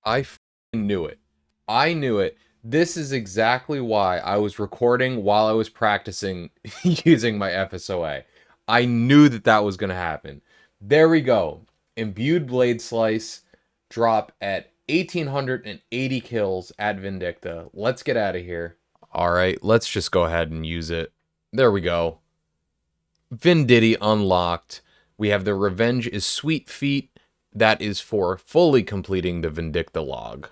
I knew it. I knew it. This is exactly why I was recording while I was practicing using my FSOA. I knew that that was going to happen. There we go. Imbued Blade Slice drop at 1880 kills at Vindicta. Let's get out of here. All right, let's just go ahead and use it. There we go. Vindity unlocked. We have the Revenge is Sweet feat. That is for fully completing the Vindicta log.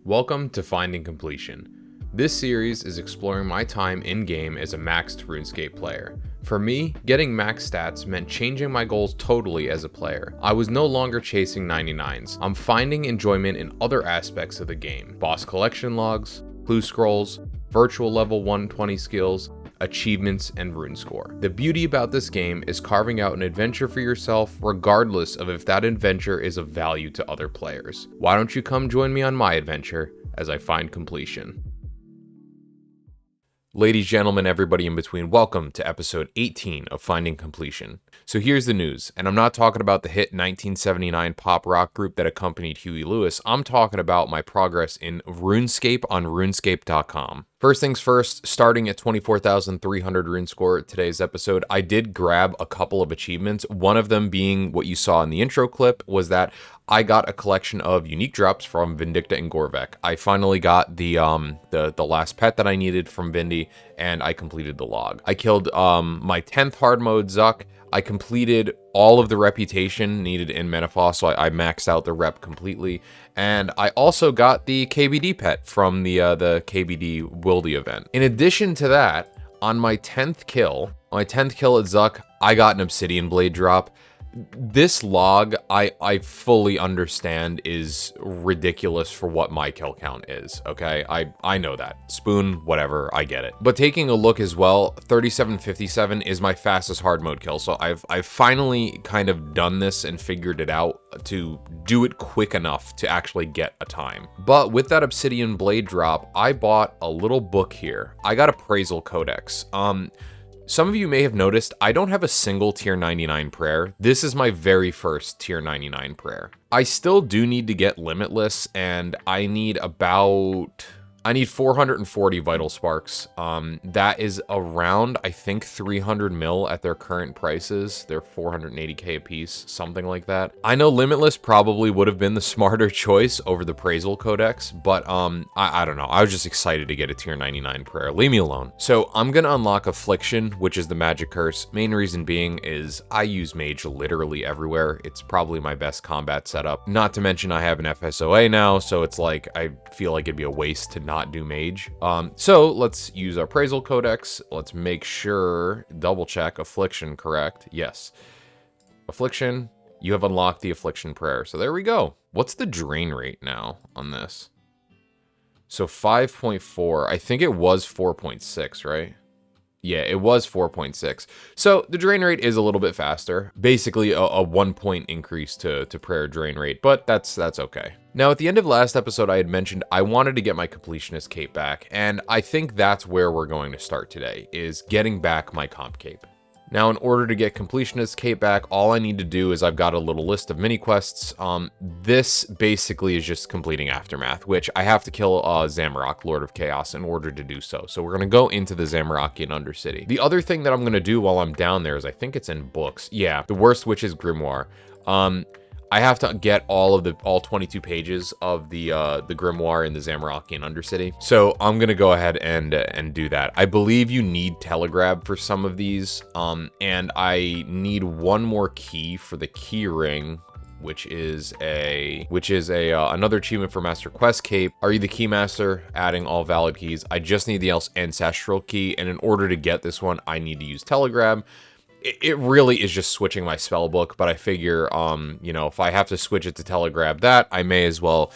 Welcome to Finding Completion. This series is exploring my time in-game as a maxed RuneScape player. For me, getting max stats meant changing my goals totally as a player. I was no longer chasing 99s. I'm finding enjoyment in other aspects of the game. Boss collection logs, clue scrolls, virtual level 120 skills, achievements, and RuneScore. The beauty about this game is carving out an adventure for yourself regardless of if that adventure is of value to other players. Why don't you come join me on my adventure as I find completion? Ladies, gentlemen, everybody in between, welcome to episode 18 of Finding Completion. So here's the news, and I'm not talking about the hit 1979 pop rock group that accompanied Huey Lewis. I'm talking about my progress in RuneScape on RuneScape.com. First things first, starting at 24,300 RuneScore today's episode, I did grab a couple of achievements. One of them being what you saw in the intro clip was that I got a collection of unique drops from Vindicta and Gorvek. I finally got the last pet that I needed from Vindy, and I completed the log. I killed my 10th hard mode Zuck. I completed all of the reputation needed in Menopause, so I maxed out the rep completely. And I also got the KBD pet from the KBD Wildy event. In addition to that, on my 10th kill at Zuck, I got an Obsidian Blade drop. This log, I fully understand, is ridiculous for what my kill count is, okay? I know that. Spoon, whatever, I get it. But taking a look as well, 3757 is my fastest hard mode kill, so I've finally kind of done this and figured it out to do it quick enough to actually get a time. But with that Obsidian Blade drop, I bought a little book here. I got Appraisal Codex. Some of you may have noticed I don't have a single tier 99 prayer. This is my very first tier 99 prayer. I still do need to get Limitless, and I need 440 Vital Sparks. That is around, I think, 300 mil at their current prices. They're 480k a piece, something like that. I know Limitless probably would have been the smarter choice over the Appraisal Codex, but I don't know. I was just excited to get a tier 99 prayer. Leave me alone. So I'm gonna unlock Affliction, which is the magic curse. Main reason being is I use mage literally everywhere. It's probably my best combat setup. Not to mention I have an FSOA now, so it's like I feel like it'd be a waste to not do mage. So let's use our Appraisal Codex. Let's make sure, double check, Affliction correct. Yes. Affliction, you have unlocked the Affliction prayer. So there we go. What's the drain rate now on this? So 5.4, I think it was 4.6, right? Yeah, it was 4.6. So the drain rate is a little bit faster. Basically a 1 point increase to prayer drain rate, but that's okay. Now, at the end of last episode, I had mentioned I wanted to get my Completionist cape back, and I think that's where we're going to start today, is getting back my comp cape. Now, in order to get Completionist cape back, all I need to do is I've got a little list of mini quests. This basically is just completing Aftermath, which I have to kill Zamorak, Lord of Chaos, in order to do so. So we're going to go into the Zamorakian Undercity. The other thing that I'm going to do while I'm down there is, I think it's in books. Yeah, the Worst Witch's Grimoire. I have to get all 22 pages of the grimoire in the Zamorakian Undercity. So I'm gonna go ahead and do that. I believe you need Telegrab for some of these, and I need one more key for the key ring, which is another achievement for Master Quest Cape. Are you the Keymaster? Adding all valid keys. I just need the Ancestral key, and in order to get this one, I need to use Telegrab. It really is just switching my spell book, but I figure, you know, if I have to switch it to Telegrab that, I may as well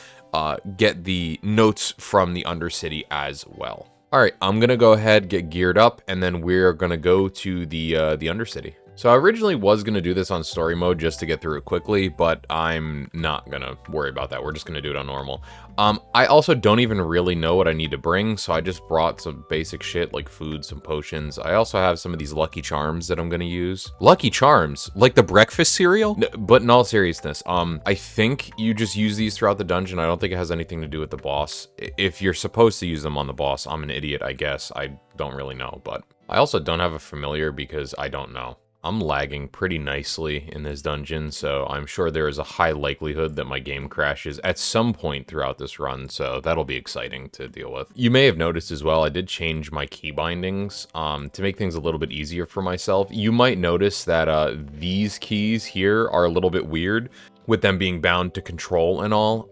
get the notes from the Undercity as well. All right, I'm gonna go ahead, get geared up, and then we're gonna go to the Undercity. So I originally was going to do this on story mode just to get through it quickly, but I'm not going to worry about that. We're just going to do it on normal. I also don't even really know what I need to bring, so I just brought some basic shit like food, some potions. I also have some of these Lucky Charms that I'm going to use. Lucky Charms? Like the breakfast cereal? No, but in all seriousness, I think you just use these throughout the dungeon. I don't think it has anything to do with the boss. If you're supposed to use them on the boss, I'm an idiot, I guess. I don't really know, but I also don't have a familiar because I don't know. I'm lagging pretty nicely in this dungeon, so I'm sure there is a high likelihood that my game crashes at some point throughout this run, so that'll be exciting to deal with. You may have noticed as well, I did change my key bindings to make things a little bit easier for myself. You might notice that these keys here are a little bit weird, with them being bound to control and all.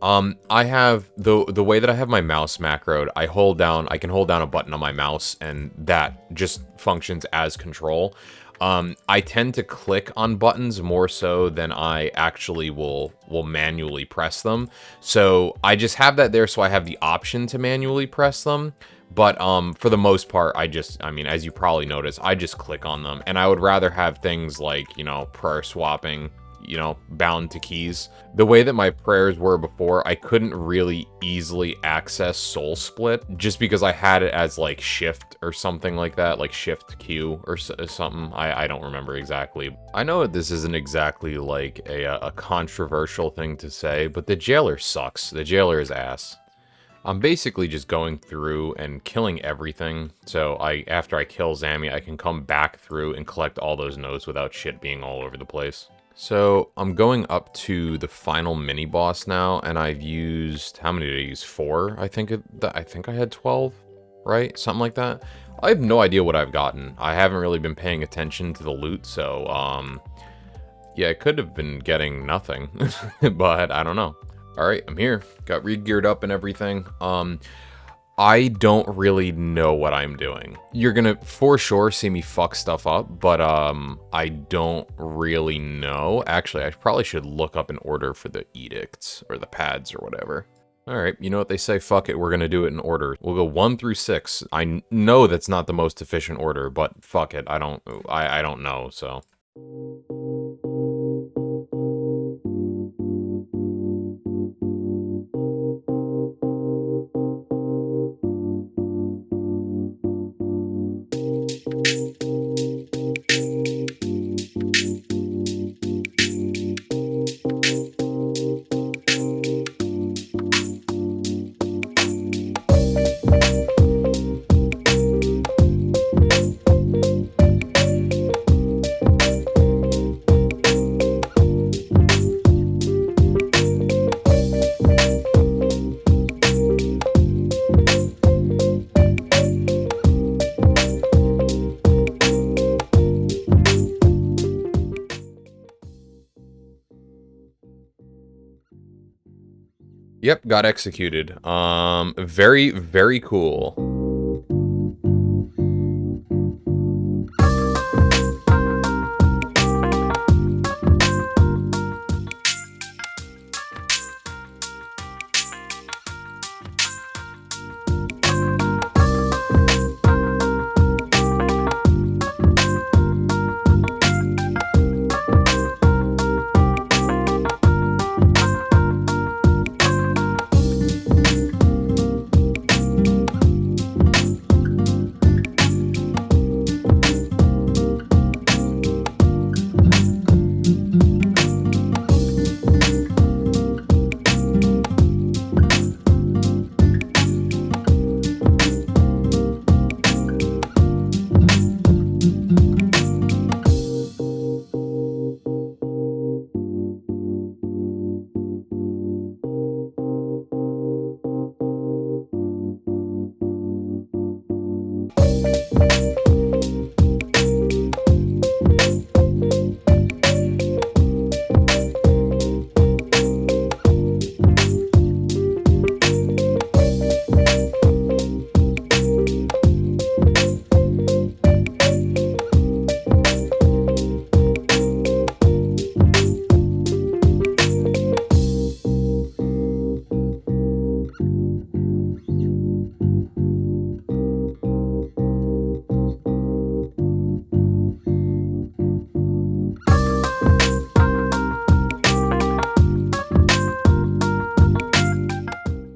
I have, the way that I have my mouse macroed, I can hold down a button on my mouse, and that just functions as control. I tend to click on buttons more so than I actually will manually press them. So I just have that there so I have the option to manually press them. But for the most part, I mean, as you probably noticed, I just click on them. And I would rather have things like, you know, prayer swapping, you know, bound to keys. The way that my prayers were before, I couldn't really easily access Soul Split just because I had it as like shift or something like that, like shift Q or something. I don't remember exactly. I know this isn't exactly like a controversial thing to say, but the jailer sucks. The jailer is ass. I'm basically just going through and killing everything, so after I kill Zammy, I can come back through and collect all those notes without shit being all over the place. So I'm going up to the final mini boss now, and I've used, how many did I use? 4? I think I had 12, right? Something like that. I have no idea what I've gotten. I haven't really been paying attention to the loot, so yeah, I could have been getting nothing, but I don't know. All right, I'm here. Got re-geared up and everything. I don't really know what I'm doing. You're gonna for sure see me fuck stuff up, but I don't really know. Actually, I probably should look up an order for the edicts or the pads or whatever. All right, you know what they say, fuck it, we're gonna do it in order. We'll go 1 through 6. I know that's not the most efficient order, but fuck it, I don't know, so. Yep, got executed. Very, very cool.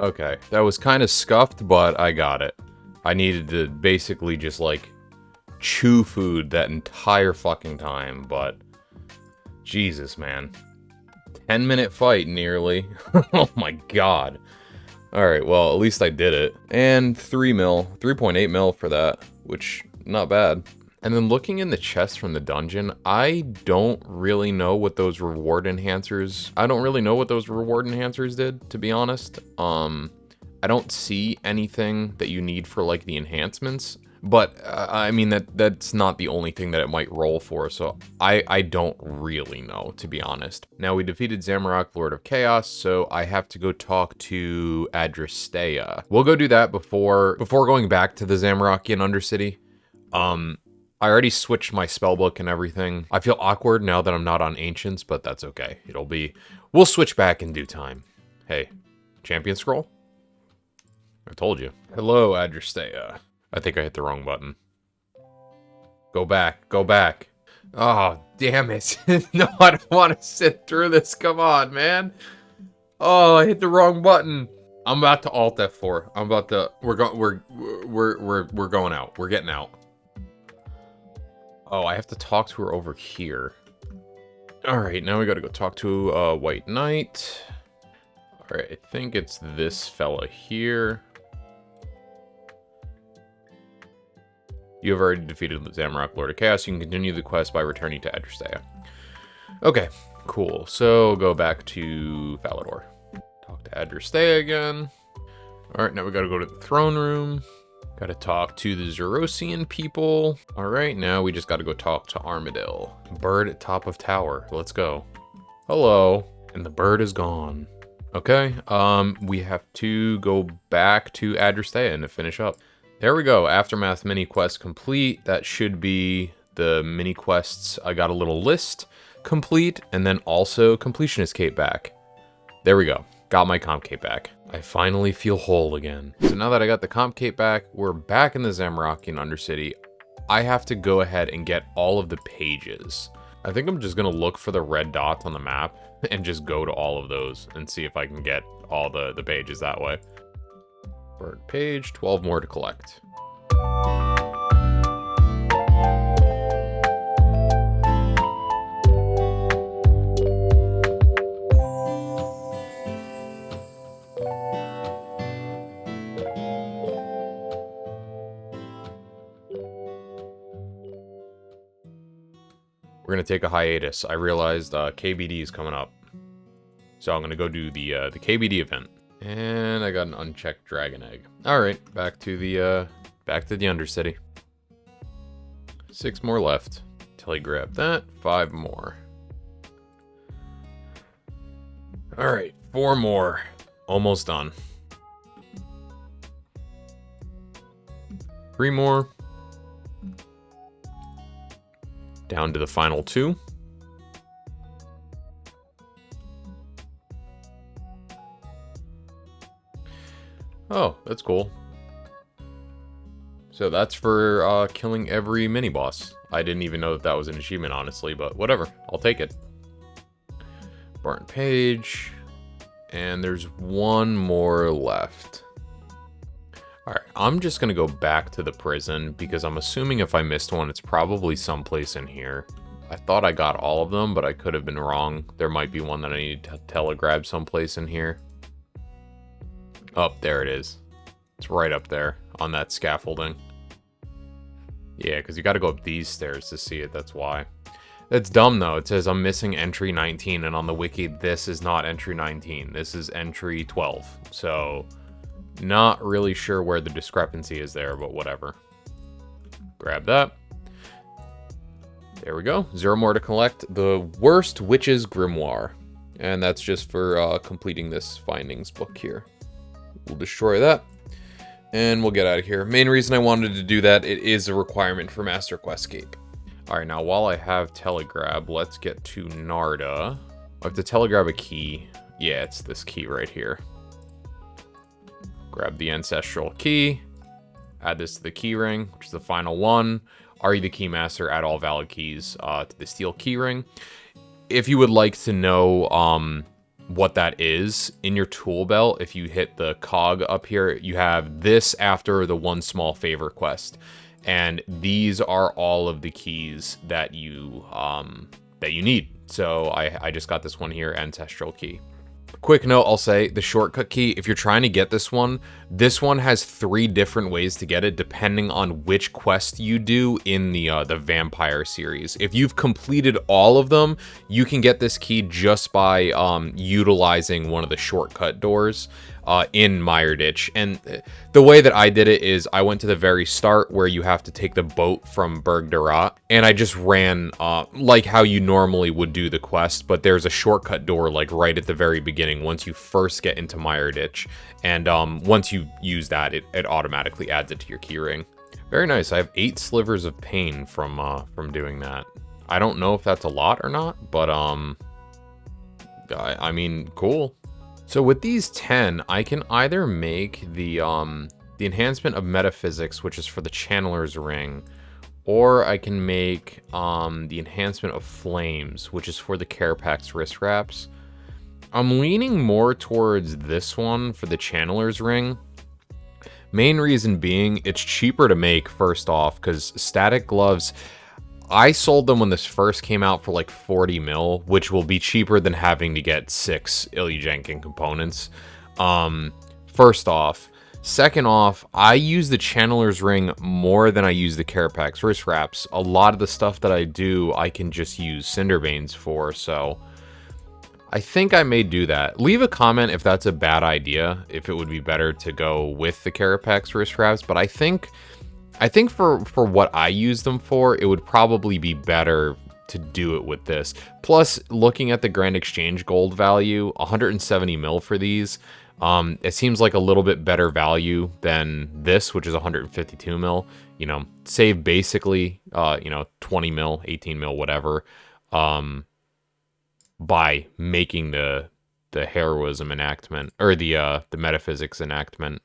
Okay, that was kind of scuffed, but I got it. I needed to basically just, like, chew food that entire fucking time, but... Jesus, man. 10-minute fight, nearly. Oh my god. Alright, well, at least I did it. And 3 mil. 3.8 mil for that, which, not bad. And then looking in the chest from the dungeon, I don't really know what those reward enhancers... I don't really know what those reward enhancers did, to be honest. I don't see anything that you need for, like, the enhancements. But, I mean, that's not the only thing that it might roll for, so I don't really know, to be honest. Now, we defeated Zamorak, Lord of Chaos, so I have to go talk to Adristea. We'll go do that before going back to the Zamorakian Undercity. I already switched my spellbook and everything. I feel awkward now that I'm not on Ancients, but that's okay. We'll switch back in due time. Hey, Champion Scroll? I told you. Hello, Adristea. I think I hit the wrong button. Go back, go back. Oh, damn it. No, I don't want to sit through this. Come on, man. Oh, I hit the wrong button. I'm about to Alt F4. We're going out. We're getting out. Oh, I have to talk to her over here. Alright, now we gotta go talk to White Knight. Alright, I think it's this fella here. You have already defeated Zamorak, Lord of Chaos. You can continue the quest by returning to Adristea. Okay, cool. So, go back to Falador. Talk to Adristea again. Alright, now we gotta go to the throne room. Gotta talk to the Zerosian people. Alright, now we just gotta go talk to Armadil. Bird at top of tower. Let's go. Hello. And the bird is gone. Okay, we have to go back to Adristea and to finish up. There we go. Aftermath mini quest complete. That should be the mini quests. I got a little list complete, and then also Completionist cape back. There we go. Got my comp cape back. I finally feel whole again. So now that I got the comp cape back, we're back in the Zamorakian Undercity. I have to go ahead and get all of the pages. I think I'm just gonna look for the red dots on the map and just go to all of those and see if I can get all the pages that way. Bird page, 12 more to collect. We're gonna take a hiatus. I realized KBD is coming up, so I'm gonna go do the KBD event. And I got an unchecked dragon egg. All right, back to the Undercity. 6 more left. Till I grab that. 5 more. All right, 4 more. Almost done. 3 more. Down to the final 2. Oh, that's cool. So that's for killing every mini-boss. I didn't even know that was an achievement, honestly, but whatever. I'll take it. Burnt page. And there's 1 more left. Alright, I'm just gonna go back to the prison, because I'm assuming if I missed one, it's probably someplace in here. I thought I got all of them, but I could have been wrong. There might be one that I need to telegrab someplace in here. Oh, there it is. It's right up there on that scaffolding. Yeah, because you got to go up these stairs to see it. That's why. That's dumb, though. It says I'm missing entry 19, and on the wiki, this is not entry 19. This is entry 12. So, not really sure where the discrepancy is there, but whatever. Grab that. There we go. 0 more to collect. The Worst Witch's Grimoire. And that's just for completing this findings book here. We'll destroy that, and we'll get out of here. Main reason I wanted to do that, it is a requirement for Master Questscape. Alright, now while I have telegrab, let's get to Narda. I have to telegrab a key. Yeah, it's this key right here. Grab the ancestral key. Add this to the key ring, which is the final one. Are you the keymaster? Add all valid keys to the steel key ring. If you would like to know what that is. In your tool belt, if you hit the cog up here, you have this after the one small favor quest. And these are all of the keys that you need. So I just got this one here, Ancestral Key. Quick note, I'll say, the shortcut key, if you're trying to get this one has 3 different ways to get it, depending on which quest you do in the Vampire series. If you've completed all of them, you can get this key just by utilizing one of the shortcut doors in Mireditch. And the way that I did it is I went to the very start where you have to take the boat from Berg Darat, and I just ran like how you normally would do the quest, but there's a shortcut door like right at the very beginning once you first get into Mireditch, and once you use that, it automatically adds it to your keyring. Very nice. I have 8 slivers of pain from doing that. I don't know if that's a lot or not, but I mean, cool. So with these 10, I can either make the enhancement of metaphysics, which is for the Channeler's Ring, or I can make the enhancement of flames, which is for the Carapax wrist wraps. I'm leaning more towards this one for the Channeler's Ring. Main reason being, it's cheaper to make, first off, because static gloves, I sold them when this first came out for like 40 mil, which will be cheaper than having to get 6 Ilya components. First off. Second off, I use the Channeler's Ring more than I use the Carapax wrist wraps. A lot of the stuff that I do, I can just use Cinderbanes for, so I think I may do that. Leave a comment if that's a bad idea, if it would be better to go with the Carapax wrist wraps, but I think for what I use them for, it would probably be better to do it with this. Plus, looking at the Grand Exchange gold value, 170 mil for these, it seems like a little bit better value than this, which is 152 mil. You know, save basically, 20 mil, 18 mil, whatever, by making the heroism enactment, or the metaphysics enhancement,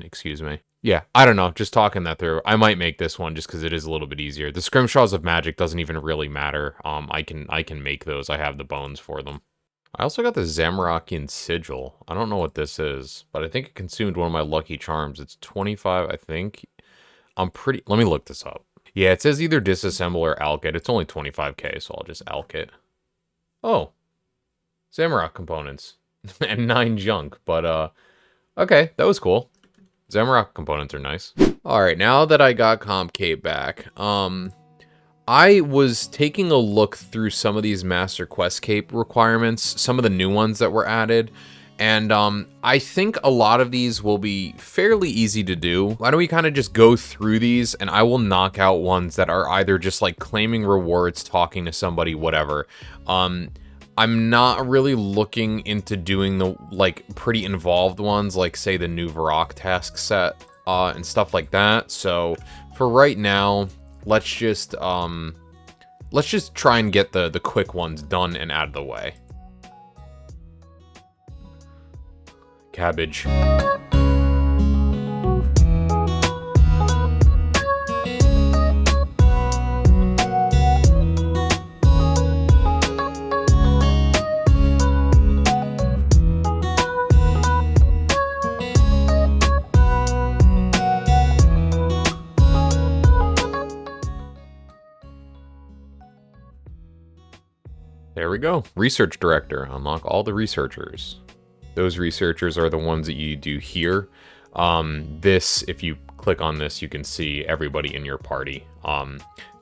excuse me. Yeah, I don't know, just talking that through. I might make this one just because it is a little bit easier. The Scrimshaws of Magic doesn't even really matter. I can make those. I have the bones for them. I also got the Zamorakian Sigil. I don't know what this is, but I think it consumed one of my lucky charms. It's 25, I think. Let me look this up. Yeah, it says either disassemble or alk it. It's only 25k, so I'll just alk it. Oh, Zamorak components and 9 junk, but okay, that was cool. Zamorak components are nice. All right, now that I got Comp Cape back, I was taking a look through some of these Master Quest Cape requirements, some of the new ones that were added, and I think a lot of these will be fairly easy to do. Why don't we kind of just go through these, and I will knock out ones that are either just like claiming rewards, talking to somebody, whatever. I'm not really looking into doing the like pretty involved ones, like say the new Varrock task set and stuff like that. So for right now, let's just try and get the quick ones done and out of the way. Cabbage. There we go. Research Director. Unlock all the researchers. Those researchers are the ones that you do here. If you click on this, you can see everybody in your party.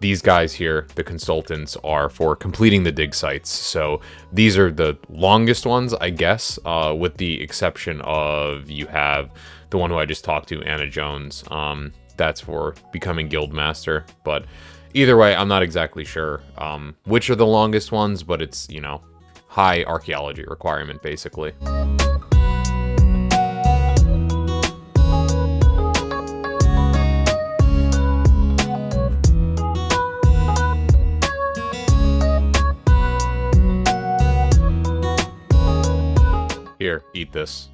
These guys here, the consultants, are for completing the dig sites. So these are the longest ones, I guess, with the exception of you have the one who I just talked to, Anna Jones. That's for becoming Guildmaster, but either way, I'm not exactly sure which are the longest ones, but it's, high archaeology requirement, basically. Here, eat this.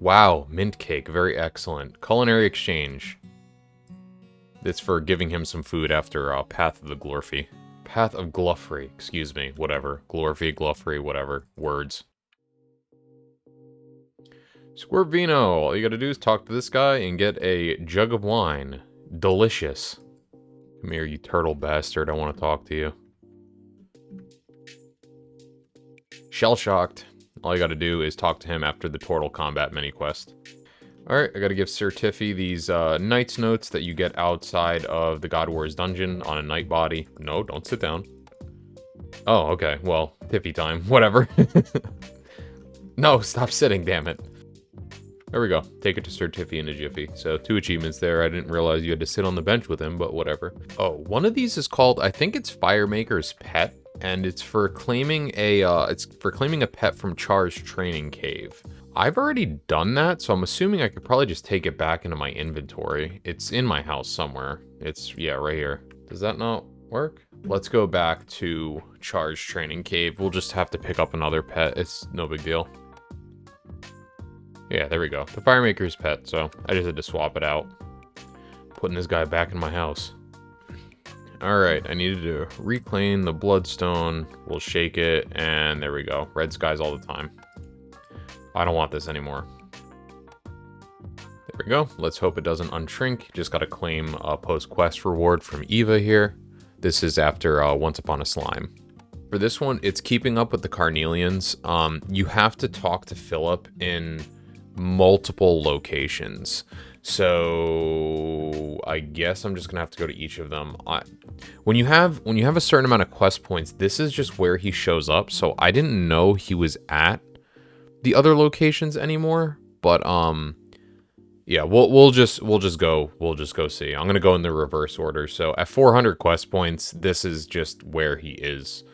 Wow, mint cake, very excellent. Culinary exchange. It's for giving him some food after Path of the Glorfy. Path of Gluffery. Excuse me. Whatever. Glorfy, Gluffery, whatever. Words. Squirvino. All you gotta do is talk to this guy and get a jug of wine. Delicious. Come here, you turtle bastard. I want to talk to you. Shell-shocked. All you gotta do is talk to him after the Turtle Combat mini-quest. Alright, I gotta give Sir Tiffy these Knight's Notes that you get outside of the God Wars dungeon on a Knight body. No, don't sit down. Oh, okay. Well, Tiffy time. Whatever. No, stop sitting, damn it. There we go. Take it to Sir Tiffy in a jiffy. So, 2 achievements there. I didn't realize you had to sit on the bench with him, but whatever. Oh, one of these is called, I think it's Firemaker's Pet, and it's for claiming a pet from Char's training cave. I've already done that, so I'm assuming I could probably just take it back into my inventory. It's in my house somewhere. It's, yeah, right here. Does that not work? Let's go back to Char's training cave. We'll just have to pick up another pet. It's no big deal. Yeah, there we go. The Firemaker's Pet, so I just had to swap it out. Putting this guy back in my house. Alright, I needed to reclaim the bloodstone. We'll shake it, and there we go. Red skies all the time. I don't want this anymore. There we go. Let's hope it doesn't unshrink. Just gotta claim a post-quest reward from Eva here. This is after Once Upon a Slime. For this one, it's keeping up with the Carnelians. You have to talk to Philip in multiple locations. So I guess I'm just gonna have to go to each of them. When you have a certain amount of quest points, this is just where he shows up. So I didn't know he was at the other locations anymore. But yeah, we'll just go see. I'm gonna go in the reverse order. So at 400 quest points, this is just where he is,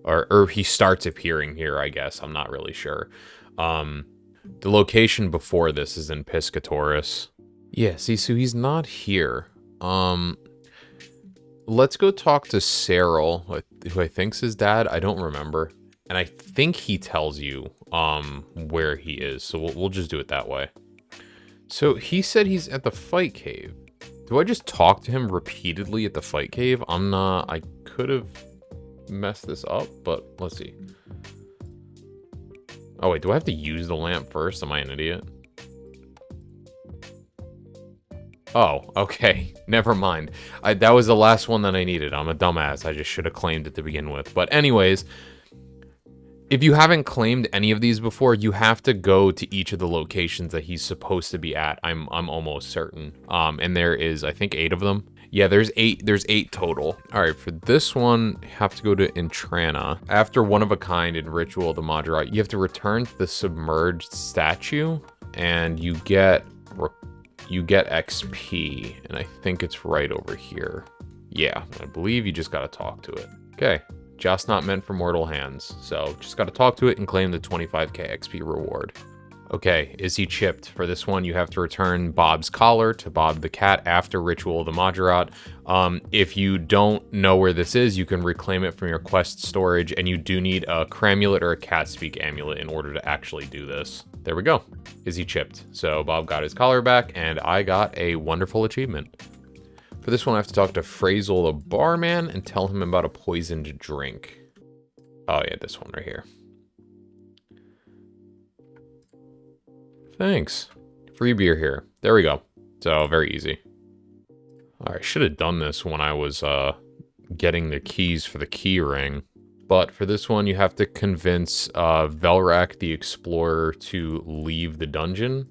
or he starts appearing here. I guess I'm not really sure. The location before this is in Piscatoris. Yeah, see, so he's not here. Let's go talk to Cyril, who I think's his dad. I don't remember. And I think he tells you where he is. So we'll just do it that way. So he said he's at the fight cave. Do I just talk to him repeatedly at the fight cave? I'm not... I could have messed this up, but let's see. Oh, wait, do I have to use the lamp first? Am I an idiot? Oh, okay. Never mind. That was the last one that I needed. I'm a dumbass. I just should have claimed it to begin with. But anyways, if you haven't claimed any of these before, you have to go to each of the locations that he's supposed to be at. I'm almost certain. And there is, I think, 8 of them. Yeah, there's 8 total. All right, for this one, you have to go to Intrana. After One of a Kind in Ritual of the Moderate, you have to return to the submerged statue, and you get XP, and I think it's right over here. Yeah, I believe you just gotta talk to it. Okay, just not meant for mortal hands. So just gotta talk to it and claim the 25k XP reward. Okay, is he chipped? For this one, you have to return Bob's collar to Bob the cat after Ritual of the Moderat. If you don't know where this is, you can reclaim it from your quest storage, and you do need a Cramulet or a Cat Speak amulet in order to actually do this. There we go. Is he chipped? So Bob got his collar back, and I got a wonderful achievement. For this one, I have to talk to Frazel the barman and tell him about a poisoned drink. Oh yeah, this one right here. Thanks. Free beer here. There we go. So, very easy. I should have done this when I was getting the keys for the key ring. But for this one, you have to convince Velrak the Explorer to leave the dungeon.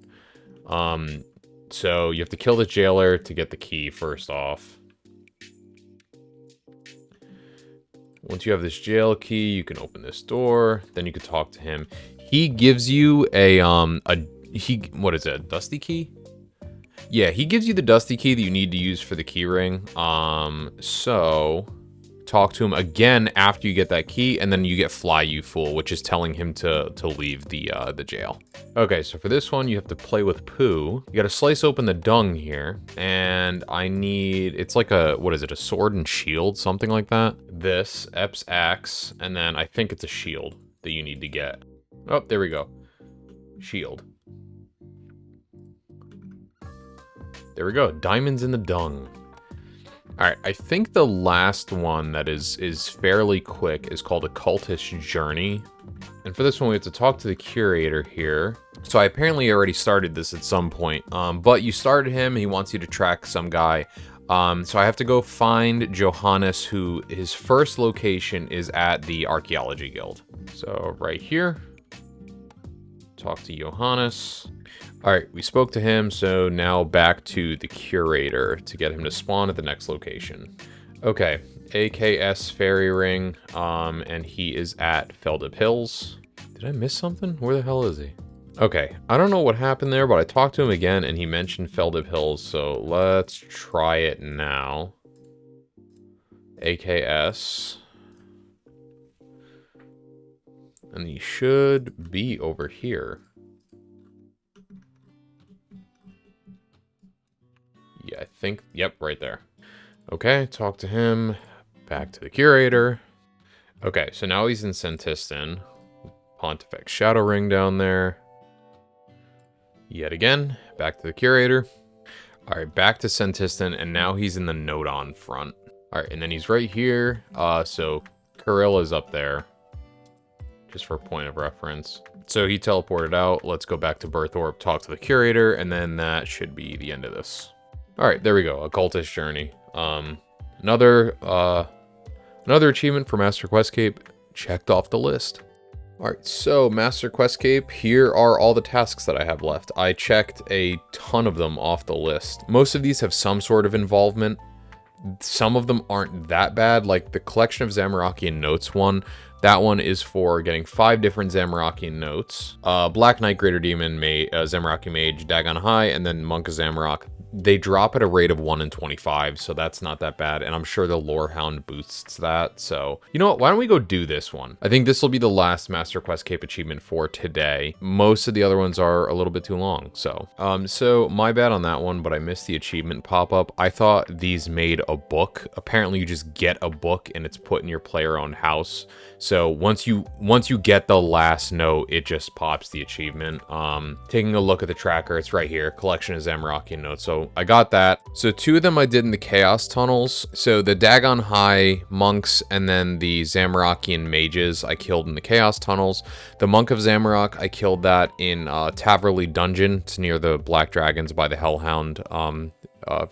So, you have to kill the jailer to get the key first off. Once you have this jail key, you can open this door. Then you can talk to him. He gives you what is it, Dusty Key? Yeah, he gives you the Dusty Key that you need to use for the key ring. So talk to him again after you get that key, and then you get Fly You Fool, which is telling him to leave the jail. Okay, so for this one, you have to play with poo. You gotta slice open the dung here, and I need, it's like a, what is it, a sword and shield, something like that. This, Ep's axe, and then I think it's a shield that you need to get. Oh, there we go. Shield. There we go. Diamonds in the dung. All right, I think the last one that is fairly quick is called Occultist Journey. And for this one, we have to talk to the curator here. So I apparently already started this at some point, but you started him. He wants you to track some guy. So I have to go find Johannes, who his first location is at the Archaeology Guild. So right here, talk to Johannes. All right, we spoke to him, so now back to the curator to get him to spawn at the next location. Okay, AKS Fairy Ring, and he is at Feldip Hills. Did I miss something? Where the hell is he? Okay, I don't know what happened there, but I talked to him again, and he mentioned Feldip Hills, so let's try it now. AKS. And he should be over here. Yeah, I think, yep, right there. Okay, talk to him. Back to the curator. Okay, so now he's in Sentistan. Pontifex Shadow Ring down there. Yet again, back to the curator. All right, back to Sentistan, and now he's in the Nodon front. All right, and then he's right here. So Kirill is up there, just for point of reference. So he teleported out. Let's go back to Berthorpe, talk to the curator, and then that should be the end of this. All right, there we go. Occultist Journey. Another achievement for Master Questcape checked off the list. All right, so Master Questcape, here are all the tasks that I have left. I checked a ton of them off the list. Most of these have some sort of involvement. Some of them aren't that bad, like the collection of Zamorakian notes one. That one is for getting 5 different Zamorakian notes. Black Knight, Greater Demon, Zamorakian Mage, Dagon High, and then Monk of Zamorak. They drop at a rate of 1 in 25, so that's not that bad, and I'm sure the Lorehound boosts that, so... You know what, why don't we go do this one? I think this will be the last Master Questcape achievement for today. Most of the other ones are a little bit too long, so... So, my bad on that one, but I missed the achievement pop-up. I thought these made a book. Apparently, you just get a book, and it's put in your player-owned house. So, once you get the last note, it just pops the achievement. Taking a look at the tracker, it's right here, collection of Zamorakian notes, so I got that. So 2 of them I did in the Chaos Tunnels. So the Dagon High monks and then the Zamorakian mages I killed in the Chaos Tunnels. The Monk of Zamorak, I killed that in Taverley Dungeon. It's near the Black Dragons by the Hellhound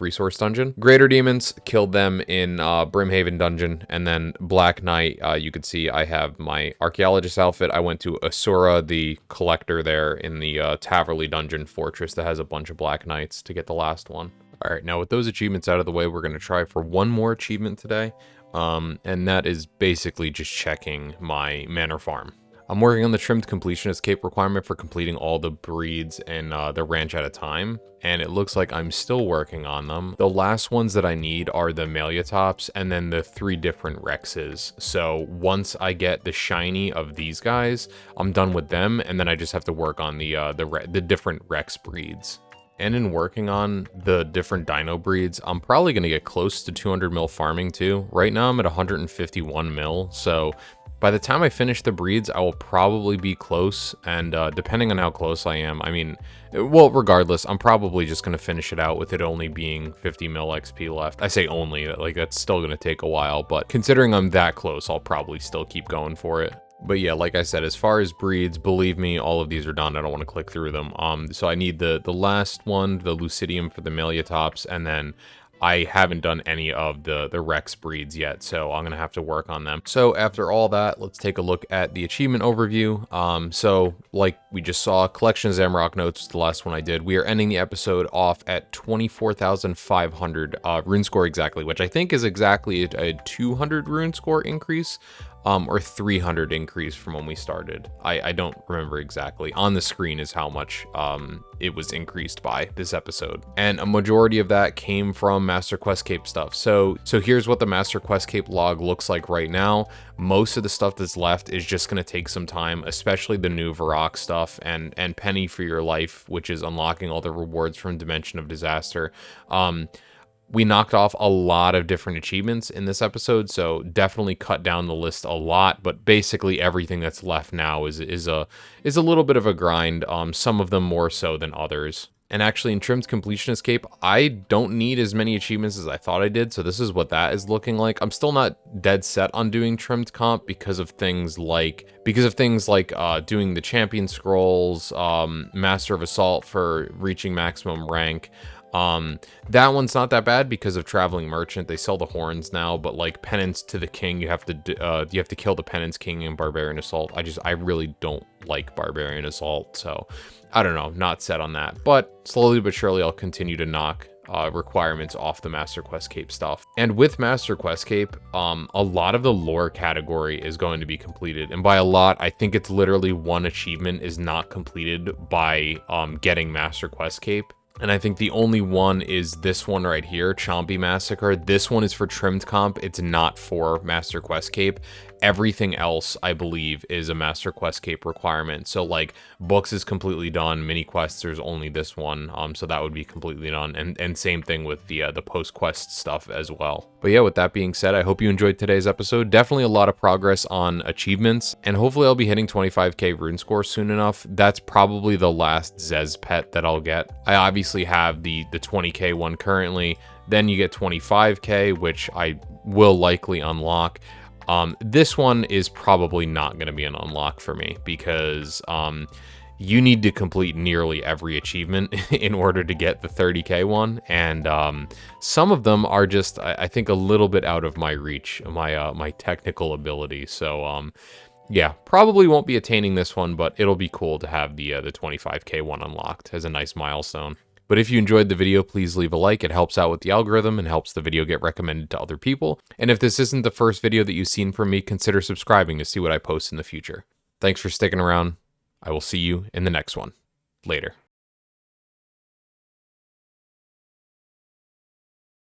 resource dungeon. Greater Demons, killed them in Brimhaven Dungeon. And then Black Knight, you can see I have my Archaeologist outfit. I went to Asura, the Collector there in the Taverley Dungeon Fortress that has a bunch of Black Knights to get the last one. All right, now with those achievements out of the way, we're going to try for one more achievement today. And that is basically just checking my manor farm. I'm working on the trimmed completionist cape requirement for completing all the breeds and the ranch at a time, and it looks like I'm still working on them. The last ones that I need are the Meliatops and then the 3 different Rexes. So once I get the shiny of these guys, I'm done with them, and then I just have to work on the different Rex breeds. And in working on the different dino breeds, I'm probably going to get close to 200 mil farming too. Right now I'm at 151 mil, so by the time I finish the breeds, I will probably be close, and depending on how close I am, I mean, well, regardless, I'm probably just going to finish it out with it only being 50 mil XP left. I say only, like that's still going to take a while, but considering I'm that close, I'll probably still keep going for it. But yeah, like I said, as far as breeds, believe me, all of these are done. I don't want to click through them. So I need the last one, the Lucidium for the Meliatops, and then I haven't done any of the Rex breeds yet, so I'm going to have to work on them. So after all that, let's take a look at the achievement overview. So like we just saw, Collection of Zamorak Notes was the last one I did. We are ending the episode off at 24,500 rune score exactly, which I think is exactly a 200 rune score increase. Or 300 increase from when we started. I don't remember exactly. On the screen is how much it was increased by this episode. And a majority of that came from Master Questcape stuff. So here's what the Master Questcape log looks like right now. Most of the stuff that's left is just going to take some time, especially the new Varrock stuff and Penny for Your Life, which is unlocking all the rewards from Dimension of Disaster. We knocked off a lot of different achievements in this episode, so definitely cut down the list a lot, but basically everything that's left now is a little bit of a grind, some of them more so than others. And actually in Trimmed Completionist Cape, I don't need as many achievements as I thought I did, so this is what that is looking like. I'm still not dead set on doing Trimmed Comp because of things like doing the Champion Scrolls, Master of Assault for reaching maximum rank. That one's not that bad because of Traveling Merchant. They sell the horns now, but like Penance to the King, you have to kill the Penance King in Barbarian Assault. I really don't like Barbarian Assault, so I don't know, not set on that. But slowly but surely I'll continue to knock requirements off the Master Quest Cape stuff. And with Master Quest Cape, a lot of the lore category is going to be completed. And by a lot, I think it's literally one achievement is not completed by getting Master Quest Cape. And I think the only one is this one right here, Chompy Massacre. This one is for Trimmed Comp. It's not for Master Quest Cape. Everything else, I believe, is a Master Quest Cape requirement. So like books is completely done. Mini quests, there's only this one. So that would be completely done. And same thing with the post quest stuff as well. But yeah, with that being said, I hope you enjoyed today's episode. Definitely a lot of progress on achievements, and hopefully I'll be hitting 25k RuneScore soon enough. That's probably the last Zez pet that I'll get. I obviously have the 20k one currently. Then you get 25k, which I will likely unlock. This one is probably not going to be an unlock for me because you need to complete nearly every achievement in order to get the 30k one, and some of them are just, I think, a little bit out of my reach, my technical ability. So yeah, probably won't be attaining this one, but it'll be cool to have the 25k one unlocked as a nice milestone. But if you enjoyed the video, please leave a like. It helps out with the algorithm and helps the video get recommended to other people. And if this isn't the first video that you've seen from me, consider subscribing to see what I post in the future. Thanks for sticking around. I will see you in the next one. Later.